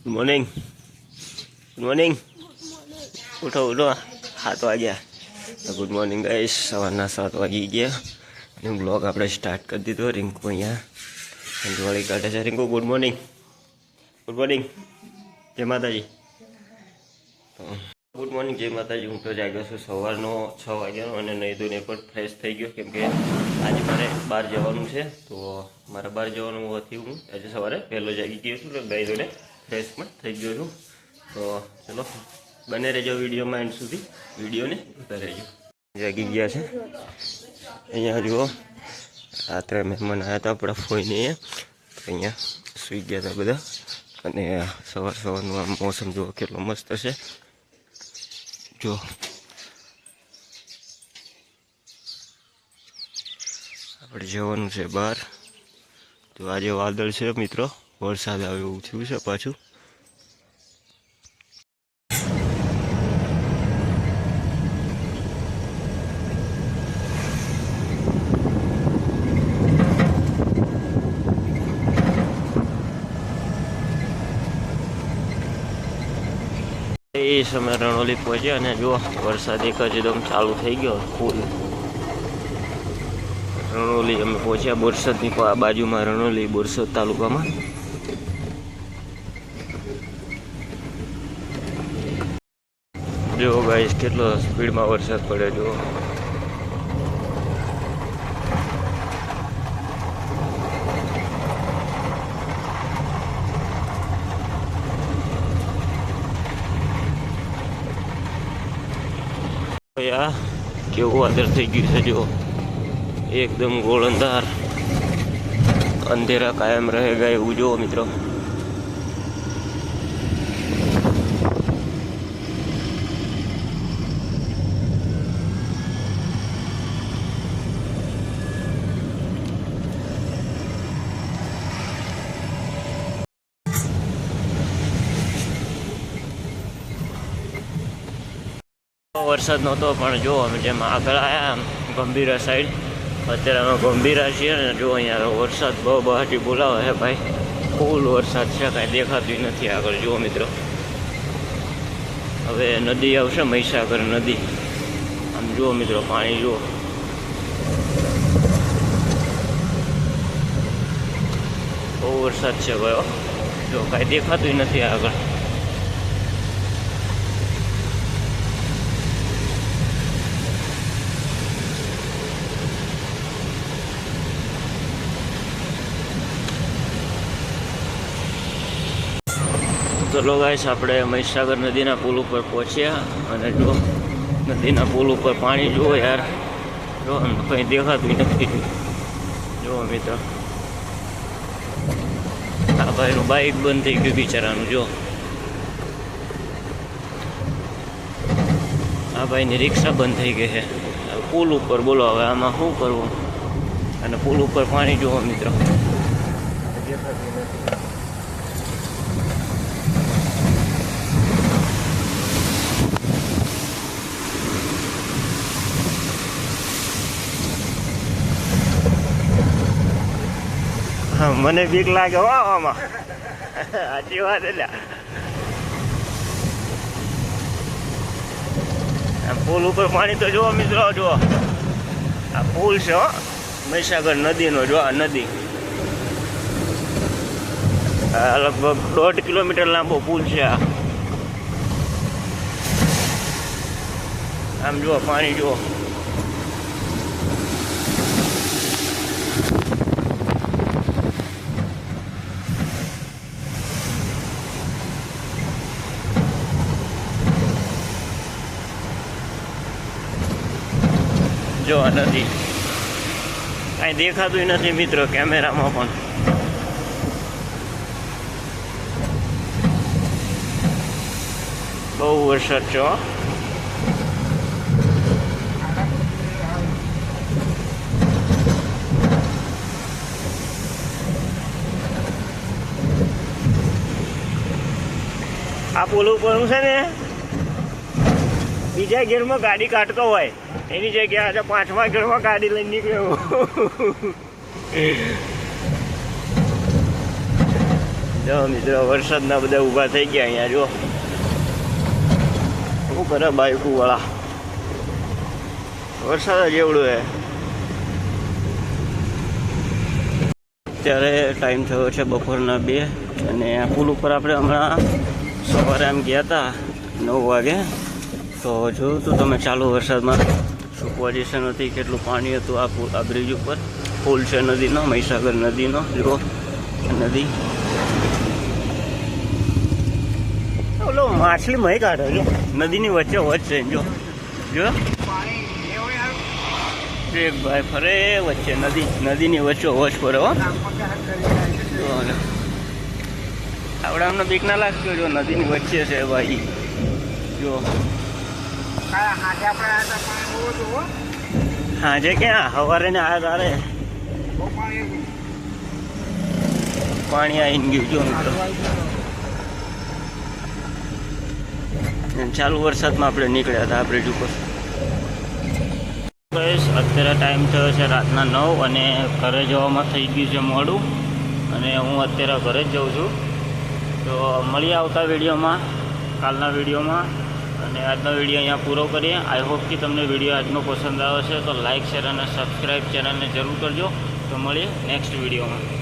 good morning good morning उठो उठो 7 वाग्या तो गुड मॉर्निंग गाइस सवाરના 7 वागी गया અને બ્લોગ આપણે સ્ટાર્ટ કરી દીધો રિંકુ અહીંયા અંજવાળી કાઢે છે રિંકુ ગુડ મોર્નિંગ જય માતાજી ગુડ મોર્નિંગ જય માતાજી હું તો જાગ્યો છું સવારનો 6 વાગ્યાનો અને નહીં ધોઈને પણ ફ્રેશ થઈ ગયો કેમ કે આજે મારે બહાર જવાનું છે તો મારે બહાર જવાનું હોવાથી હું આજે સવારે પહેલો જાગી ગયો છું તો નહીં ધોઈને ફ્રેશ પણ થઈ ગયો છું તો ચલો બને રહેજો વિડીયોમાં એન્ડ સુધી વિડીયોને જોતા રહેજો જાગી ગયા છે અહીંયા જુઓ રાત્રે મહેમાન આવ્યા હતા આપણા ફોઈને અહીંયા સૂઈ ગયા હતા બધા અને સવારનું આમ મોસમ જુઓ કેટલો મસ્ત છે જો આપણે જવાનું છે બહાર તો આજે વાદળ છે મિત્રો વરસાદ આવે એવું થયું છે પાછું એ સમય રણોલી પહોંચ્યા અને જો વરસાદ એક જ એકદમ ચાલુ થઈ ગયો ફૂલ રણોલી અમે પહોંચ્યા બોરસદની બાજુમાં રણોલી બોરસદ તાલુકામાં જો ગાઈસ કેટલો સ્પીડમાં વરસાદ પડે જો કેવું વાદળ થઈ ગયું છે જો એકદમ ગોળ અંધાર અંધેરા કાયમ રહેગા એવું જો મિત્રો વરસાદ નહોતો પણ જો અમે જેમ આગળ આવ્યા ગંભીરા સાઈડ અત્યારે અમે ગંભીરા છીએ ને જો અહીંયા વરસાદ બહુ બહાટી બોલાવે છે ભાઈ ફૂલ વરસાદ છે કાંઈ દેખાતું નથી આગળ જુઓ મિત્રો હવે નદી આવશે મહીસાગર નદી આમ જુઓ મિત્રો પાણી જુઓ બહુ વરસાદ છે ભાઈ જો કાંઈ દેખાતું નથી આગળ ચલો ગાઈસ આપણે મહીસાગર નદીના પુલ ઉપર પહોંચ્યા અને જો નદીના પુલ ઉપર પાણી જુઓ યાર જો કંઈ દેખાતું નથી જુઓ મિત્ર આ ભાઈનું બાઇક બંધ થઈ ગયું બિચારાનું જો આ ભાઈની રિક્ષા બંધ થઈ ગઈ છે પુલ ઉપર બોલો હવે આમાં શું કરવું અને પુલ ઉપર પાણી જુઓ મિત્રો દેખાતું નથી મને બીક લાગે હો આમાં સાચી વાત એટલે પુલ ઉપર પાણી તો જુઓ મિત્રો જુઓ આ પુલ છે હો મહીસાગર નદીનો જો આ નદી લગભગ 1.5 કિલોમીટર લાંબો પુલ છે આમ જુઓ પાણી જુઓ જો આ નદી કાંઈ દેખાતું નથી મિત્રો કેમેરામાં પણ બહુ વરસાદ છે આ પુલ ઉપર હું છે ને બીજા ગેરમાં ગાડી કાઢતો હોય એની જગ્યાએ આજે 5મા ગેરમાં ગાડી લઈને નીકળ્યો જો મિત્રો વરસાદના બધા ઊભા થઈ ગયા અહીંયા જો શું કરે બાઈકુ વાળા વરસાદ જ એવડું હે અત્યારે ટાઈમ થયો છે બપોરના 2 અને પુલ ઉપર આપણે હમણાં સવારે આમ ગયા હતા 9 વાગે તો જોયું તું તમે ચાલુ વરસાદમાં શું પોઝિશન હતી કેટલું પાણી હતું આ બ્રિજ ઉપર પુલ છે નદીનો મહીસાગર નદીનો જો નદી ઓલો માછલી મહી કાઢે જો નદીની વચ્ચે વચ્ચે જો જો એક ભાઈ ફરે વચ્ચે નદીની વચ્ચે વચ ફરે હો આપણે અમને બીક ના લાગતો જો નદીની વચ્ચે છે ભાઈ જો હાજે ક્યાં સવારે ને આ તારે પાણી આવીને ગયું જો મિત્રો ચાલુ વરસાદમાં આપણે નીકળ્યા હતા આ બ્રિજ ઉપર અત્યારે ટાઈમ થયો છે રાતના 9 અને ઘરે જવામાં થઈ ગયું છે મોડું અને હું અત્યારે ઘરે જ જાઉં છું તો મળીએ આવતા વિડીયોમાં કાલના વિડીયોમાં અને આજનો વિડીયો અહીંયા પૂરો કરીએ આઈ હોપ કે તમને વિડીયો આજનો પસંદ આવે છે તો લાઇક શેર અને સબસ્ક્રાઈબ ચેનલને જરૂર કરજો તો મળીએ નેક્સ્ટ વિડીયોમાં